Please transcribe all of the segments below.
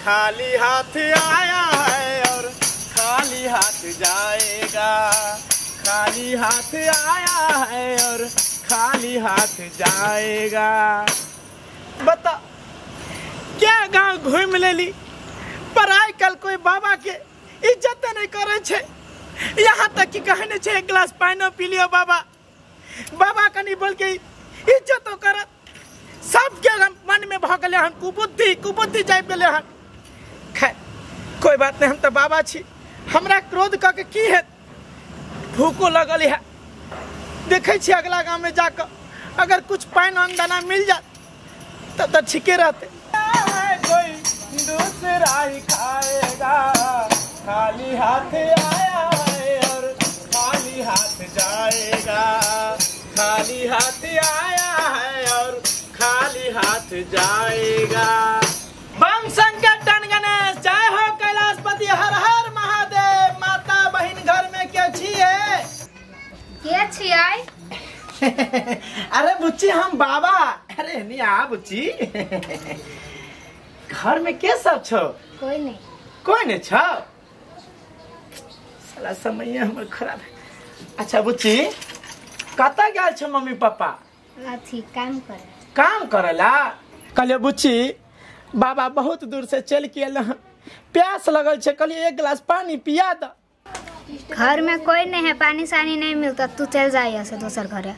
खाली हाथ आया है और खाली हाथ जाएगा। खाली हाथ आया है और खाली हाथ जाएगा। बता क्या गांव घूम लेली पर आइ कल कोई बाबा के इज्जत नहीं करे छे। यहाँ तक कि कहने छे एक गिलास पानी पी लियो बाबा। बाबा कनी बोल के इज्जत तो कर। सबके मन में भ गए हन कुबुद्धि जाइब गए हन। खैर कोई बात नहीं, हम तो बाबा छी। हमरा क्रोध क के की है, भूखो लगल है। देखे छी अगला गांव में जाकर अगर कुछ पानी अंदाना मिल जाए तब तो ठीके रहते। कोई दूसरा ही खाएगा। खाली हाथ आया है और खाली हाथ जाएगा। खाली हाथ आया है और खाली हाथ जाएगा। बम शंकर टन गणेश, जय हो कैलाशपति, हर हर महादेव। माता बहन घर में क्या छिए? क्या छिए? अरे बुच्ची हम बाबा। अरे नहीं आ बुच्ची। घर में के सब छो? कोई नहीं। कोई नहीं छो? साला समय हमर खराब है। अच्छा बुच्ची कता गेल छो मम्मी पापा? अथी काम करे। काम करेला? कहलिए बुच्ची बाबा बहुत दूर से चल के अल, प्यास लगल छे, कहलिए एक गिलास पानी पिया द। घर में कोई नहीं है, पानी सानी नहीं मिलता, तू चल जाइए से दोसर घरे।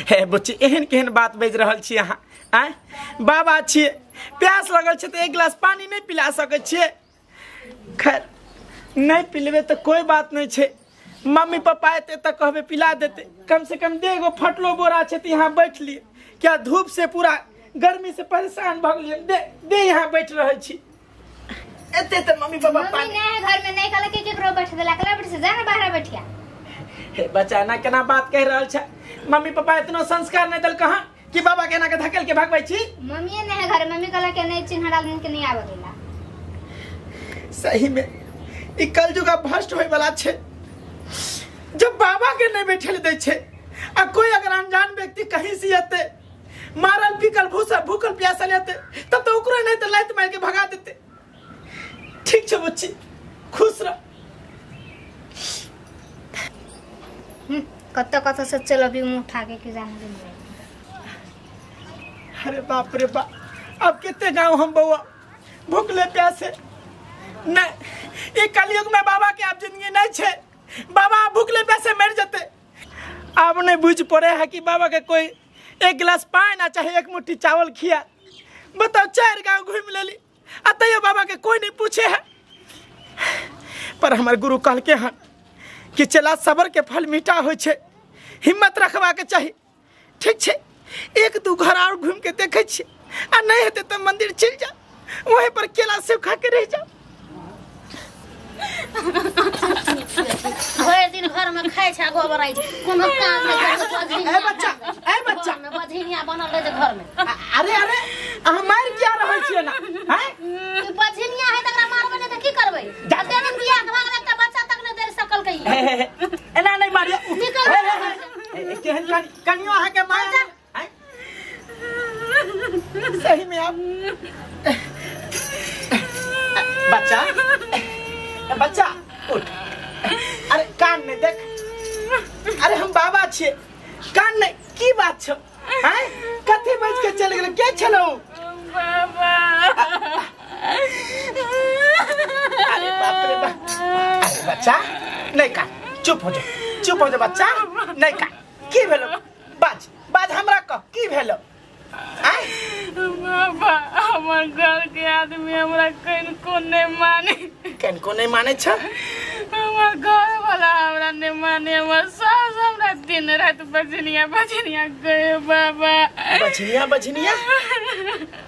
हे बुच्ची एहन केहन बात बज रहल छी अहाँ? आय बाबा छिए, प्यास लगल छे तो एक गिलास पानी नहीं पिला सके छिए। खैर नहीं पिलबे तो कोई बात नहीं छे। मम्मी पापा एते तो कहबे पिला देते। कम से कम दे एगो फटलो बोरा छे तो यहाँ बैठ लिए। क्या धूप से पूरा गर्मी से परेशान भ गेलिए। दे यहाँ बैठ रहे छी। एते तो मम्मी पापा पानी नहीं है घर में, नहीं कल के केकरो बैठ देला, कला बैठ से जाना बाहर बैठिया। हे बच्चा ना केना बात कह रहल छ? मम्मी पापा इतना संस्कार नहीं दल कहां कि बाबा केना के धकेल के भागबै छी। मम्मी नहीं है घर में, मम्मी कला के नहीं चिन्ह डाल के नहीं आवे देला। सही में ई कलयुग भ्रष्ट होय वाला छे। जब बाबा के नहीं बैठे दे छे आ कोई अगर अनजान व्यक्ति कहीं से आते मारल पीकल भूखल प्यासल आते तब तो ओकरो नहीं तो लात मार के भगा देते। ठीक छे बच्ची, खुश रह। कत से चल अभी मुंह उठा के जाने दे। अरे बाप रे बाप, अब कितने गाँव हम बउआ भूखले प्यासे। नहीं ये कलयुग में बाबा के अब जिंदगी नहीं छे। बाबा भूखले प्यासे मर जाते। अब नहीं बुझ पड़े है कि बाबा के कोई एक गिलास पानी ना चाहे एक मुट्ठी चावल खिया। बताओ 4 गाँव घूम लेली अतः बाबा के कोई नहीं पूछे है। पर हमारे गुरु कहल के हैं कि चला सबर के फल मीठा हो छे, हिम्मत रखवा के चाहिए। ठीक छे, 1-2 घर और घूम के देखे छे आ नहीं हेते तो मंदिर चल जा, वहीं पर केला सेब खा के रह जा। भर दिन घर में खाए छा गोबर आई कोनो काम नहीं करे। बच्चा में बझिनिया बनल रहे घर में। अरे हम मार क्या रहल छिए ना? हैं बझिनिया है तकरा मारबे नहीं त की करबै? जते दिन बियाह के भाग एकटा बच्चा तक ने देर सकल कई। एना नहीं मारिया। निकल केहन कनियो आहा के मार हैं? सही में आप बच्चा उठ। अरे कान नहीं देख। अरे हम बाबा छिए, कान नहीं की बात छो? हैं कथी बज के चल गेल? के छलो बाबा? अरे बाप रे बाप। अरे बच्चा नहीं का, चुप हो जा बच्चा। नहीं का की भेलो? बाज हमरा कह की भेलो? बाबा हमर घर के आदमी हमरा कनको नहीं माने छ? हमर घर वाला हमरा नहीं माने। हमर सास हमरा दिन रात बजनिया गए बाबा। बजनिया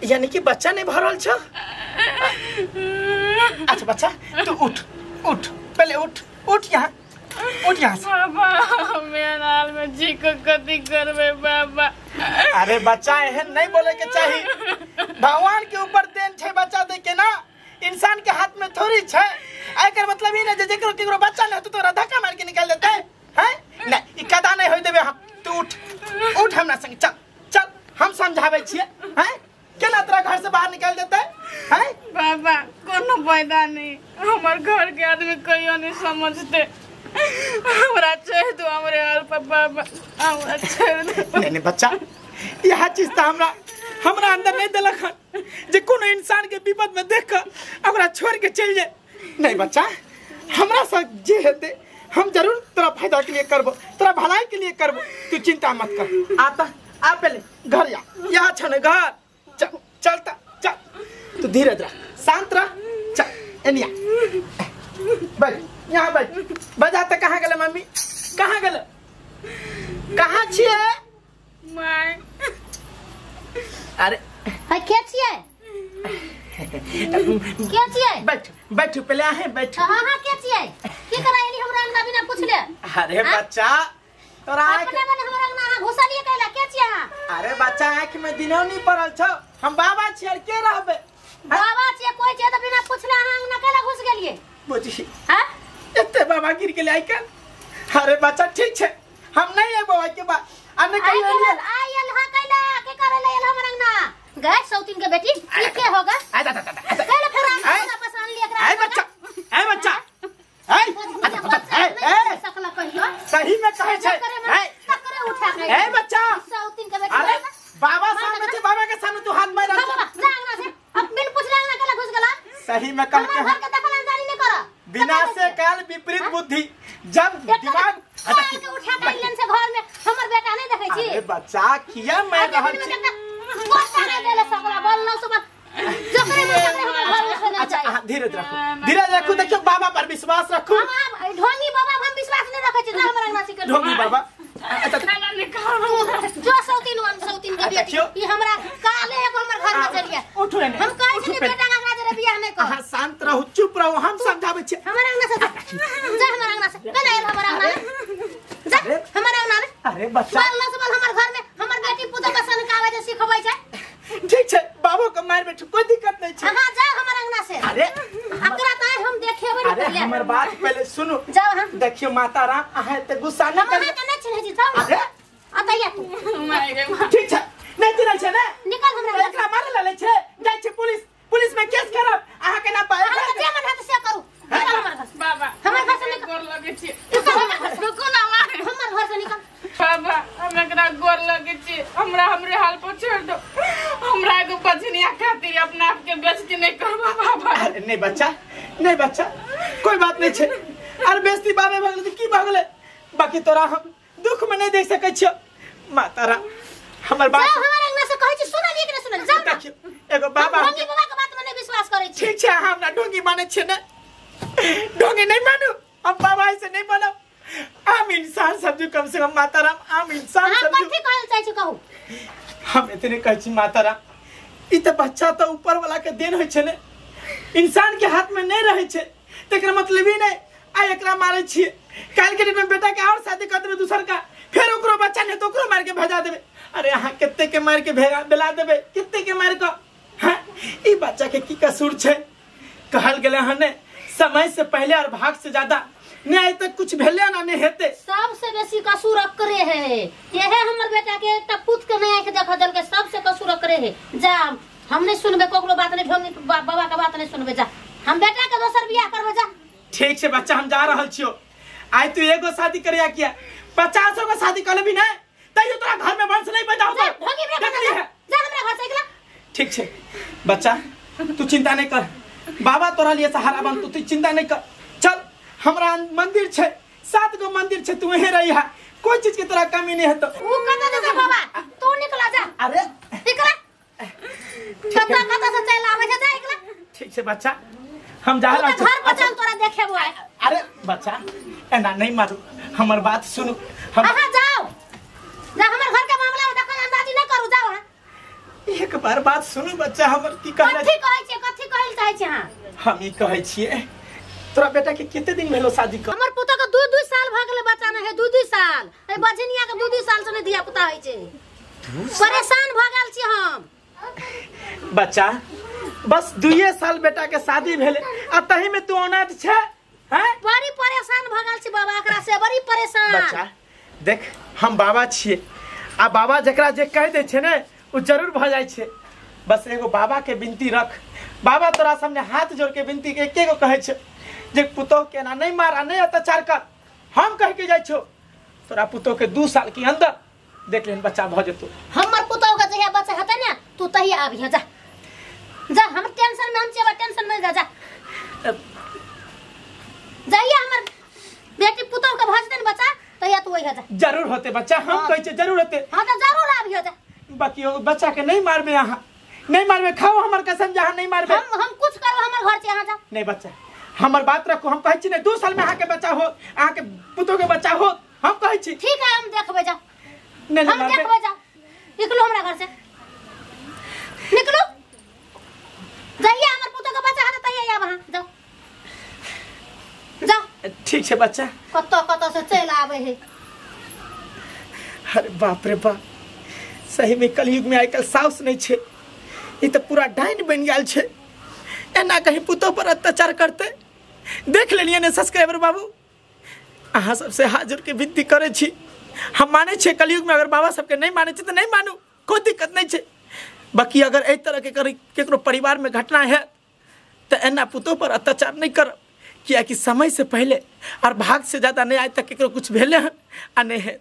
यानी कि बच्चा नहीं भरल छ? अच्छा बच्चा तू उठ पहले उठ यहाँ से। बाबा मेरा हाल में जी को कथी करबे बाबा? अरे बच्चा एहन नहीं बोले के चाहिए। भगवान के ऊपर देन छे बच्चा दे के ना, इंसान के हाथ में थोड़ी छे। एकर मतलब ई नहीं जे केकरो बच्चा नहीं तो तोरा धक्का मार के निकाल देते हैं। नहीं ई कदा नहीं होय देबे हम। तू उठ हमरा संग चल हम समझावे छिए। हैं केना तोरा घर से बाहर निकाल देते? है बाबा कोनो फायदा नहीं, हमार घर के आदमी कहियो नहीं समझते। हमरा छोड़ दो हमरे हाल पर बाबा, हमरा छोड़ दो। नहीं बच्चा, यह चीज तो हमरा अंदर नहीं दिलक जे कोनो इंसान के विपद में देख कर हमरा छोड़ के चल जाए। नहीं बच्चा, हमरा साथ जे हेते हम जरूर तोरा फायदा के लिए करबो, तोरा भलाई के लिए करबो, तू चिंता मत कर। आता आ पहले घर या यहाँ छने घर चल, चलता चल, तू धीरे रह, शांत रह, चल एनिया बैठ, यहाँ बैठ। बजा तो कहाँ गले मम्मी, कहाँ गले, कहाँ छिए माय? अरे है के छिए? के छिए? बैठ बैठ पहले आहे बैठ। हां हां के छिए? की कराइली हमरा अंगना बिना पूछले? अरे बच्चा तोरा अपने बने हमरा अंगना घुसलिए कहला के छिए हां? अरे बच्चा आंख में दिनो नहीं पड़ल छौ, हम बाबा छियै के रहबे। बाबा छिए कोई छिए त बिना पूछले अहाँ अंगना कहला घुस गेलिए? बुझी हां एते बाबा गिर गेले आइकन। अरे बच्चा ठीक छै, हम नहीं है बाबा के बात अन्ने कहियो आइल हां कहला के करले आइल हमरा अंगना गए सौतीन के बेटी की के होगा? आ दा दा दा कहला फिर हम पसंद लिए एकरा। ए बच्चा, ए बच्चा, ए सकला कहियो सही में कहे छै। टकरे उठा के ए बच्चा, सौतीन के बेटी। अरे बाबा सामने छै, बाबा के सामने तू हाथ मार रहा। बाबा जा अंगना से, अब बिन पूछले अंगना कहला घुस गेला? सही में कल के घर के दखल अंदाजी नहीं करा। विनाशे काल विपरीत बुद्धि, जब दिमाग के उठा के इलन से घर में हमर बेटा नहीं देखै छी। अरे बच्चा किया मैं रहल छी। कोटा नहीं देले सकला बोल न सुबह जकरे में हमर घर में सोना अच्छा चाहिए। धीरे रखो, धीरे रखो, देखियो बाबा पर विश्वास रखो। हम ढोंगी बाबा हम विश्वास नहीं रखै छी ना हमर अंगना से। ढोंगी बाबा खाना निकालो। जो सौतीन के बेटी ई हमरा काले एगो हमर घर में चलिया। उठो ने, हम कहै छी बेटा का अंगना जरे बियाह नहीं कर। हां शांत रहू, चुप रहू, हम समझाबै छी। हमर अंगना से जा, हमर अंगना से कना आइल हमर अंगना जा, हमर अंगना में। अरे बच्चा बोल न सुबह हमर घर में हमर बेटी पुतो के सनकावे जे सिखबै छै। ठीक छै, बाबू को मार बैठ, कोई दिक्कत नहीं छै। हां जा हमर अंगना से। अरे अकरा ताय हम देखेबै अरे पहले। हमर बात पहले सुनो। जाओ हां देखियो माता राम आहे ते गुस्सा न हम कर। के नहीं चिन्है छी जाओ। अरे अतैया तू माय गे माय। ठीक छै, नहीं चिन्है छै ने, निकल हमरा एकरा मारे ले छै, जाय छै पुलिस में केस करब। अहाँ के ना पाए हम जे मन हाथ से करू। निकल हमर घर से। बाबा हमर घर से निकल। गोर लगे छी। निकल हमर घर से। रुको ना मारे। हमर घर से निकल। बाबा हम एकरा गोर लगे छी, हमरा हमरे हाल पर छोड़ दो। हमरा एगो बजनिया खातिर अपना आप के बेइज्जती नहीं करबा बाबा। अरे नहीं बच्चा, नहीं बच्चा, कोई बात नहीं छै। अरे बेइज्जती बाबे भगले की भगले, बाकी तोरा हम दुख में नहीं देख सकै छियो। माता राम हमर बात जाओ हमर अंगना से कहै छी सुनलिए कि नहीं सुनलिए? जाओ ना। देखियो एगो बाबा ढोंगी बाबा के बात में नहीं विश्वास करै छी। ठीक छै, हमरा ढोंगी माने छै ने, ढोंगी नहीं मानू, हम बाबा ऐसे नहीं बनो। आम इंसान समझू, कम से कम माता राम आम इंसान हां समझू। कथि कहल चाहि छी कहू? हम इतने कहै छी माता राम, ई त बच्चा तो ऊपर वाला के देन होय छै ने, इंसान के हाथ में नहीं रहे छै, तेकर मतलब ही नहीं आ एकरा मारे छिए। काल के दिन में बेटा के और शादी कर देबे दूसर का, फिर ओकरो बच्चा ने तो ओकरो मार के भेजा देबे। अरे अहाँ कितने के मार के बेला देबे, कितने के मार के। हां ई बच्चा के की कसूर छै? कहल गेले हने समय से पहले और भाग से ज्यादा न्याय तक कुछ भेले ना नहीं हेते। सबसे बेसी कसूर अकरे है। यहे हमर बेटा के एकटा पुत के नहीं आके देखा दल के सबसे कसूर अकरे है। जा हम नहीं सुनबे, कोकरो बात नहीं, ढोंगी बाबा के बात नहीं सुनबे। जा हम बेटा के दोसर बियाह करबे। जा ठीक से बच्चा, हम जा रहल छियो। आई तू एगो शादी करिया किया, 50 को शादी कर लेबी ना, तइयो तोरा घर में वंश नहीं पैदा होतो। ढोंगी बेटा देखली है? जा हमरा घर से निकला। ठीक छे बच्चा, तू चिंता नहीं कर, बाबा तोरा लिए सहारा बन, तू चिंता नहीं कर। चल हमरा मंदिर छे, 7 गो मंदिर छे, तू वहीं रही है, कोई चीज की तोरा कमी नहीं है। तो ऊ कता दे बाबा, तू निकला जा। अरे निकला कता से चल आवे जा निकला। ठीक छे बच्चा, हम जा रहा घर पर चल तोरा देखे बुआ। अरे बच्चा एना नहीं मारू, हमर बात सुनो। हम हां जाओ जा, हमर घर के मामला में दखल अंदाजी न करू। जाओ हां एक बार बात सुनो बच्चा, हमर की कहले कथि कहल चाहे छी? हां हम ई कहै छिए, तोरा बेटा के कितने दिन भेलो शादी कर? हमर पुतो के 2-2 साल भ गेले, बच्चा न है 2-2 साल। ए बजनिया के 2-2 साल से ने दिया पुता होय छै। परेशान भ गेल छी हम। बच्चा बस 2 साल बेटा के शादी भेले आ तही में तू अनाथ छे हैं? बड़ी परेशान भ गेल छी बाबा, एकरा से बड़ी परेशान। बच्चा देख, हम बाबा छिए आ बाबा जकरा जे कह दे छे ने उ जरूर भ जाय छे। बस एगो बाबा के विनती रख, बाबा तोरा सामने हाथ जोड़ के विनती एके गो कहै छै जे पुतोह के ना नहीं मार आ नहीं अत्याचार कर। हम कह के जाइ छो तोरा पुतोह के 2 साल के अंदर देख लेन बच्चा भ जेतो। हमर पुतोह का जहिया बच्चा हेतै ना तू तहिया आबिहे जा जा। हम टेंशन में हम छियै टेंशन में जा जा जाइए। हमर बेटी पुतोह का भ जेतै न बच्चा तहिया तू ओइहा जा। जरूर होते बच्चा हम कहै छै जरूर होते। हां त जरूर आबिहे जा। बाकी बच्चा के नहीं मारबे अहाँ नहीं मारबे खाओ हमर कसम जहाँ नहीं मारबे। हम कुछ करब हमर घर से यहाँ जा। नहीं बच्चा हमर बात रखो हम कहै छी ने 2 साल में अहाँ के बच्चा हो अहाँ के पुतोह के बच्चा हो हम कहै छी। ठीक है हम देखबै जा। नहीं हम देखबै जा। निकलो हमरा घर से निकलो जाइए। हमर पुतोह के बच्चा है तहिया आब अहाँ जाओ जा। ठीक है बच्चा कत से चल आवे है। अरे बाप रे बाप सही में कलयुग में आजकल साउस नहीं छे ये तो पूरा डाइन बन गया छे। एना कहीं पुतोह पर अत्याचार करते देख लेलिए ने सब्सक्राइबर बाबू अहाँ सबसे हाथ जोड़ के विनती करे छी। हम माने छे कलयुग में अगर बाबा सबके नहीं माने छे तो नहीं मानू कोई दिक्कत नहीं छे। बाकी अगर एहि तरह के केकरो परिवार में घटना है तो एना पुतोह पर अत्याचार नहीं कर किया कि समय से पहले और भाग से ज्यादा नहीं आज तक केकरो कुछ भेले हैं आ नहीं है।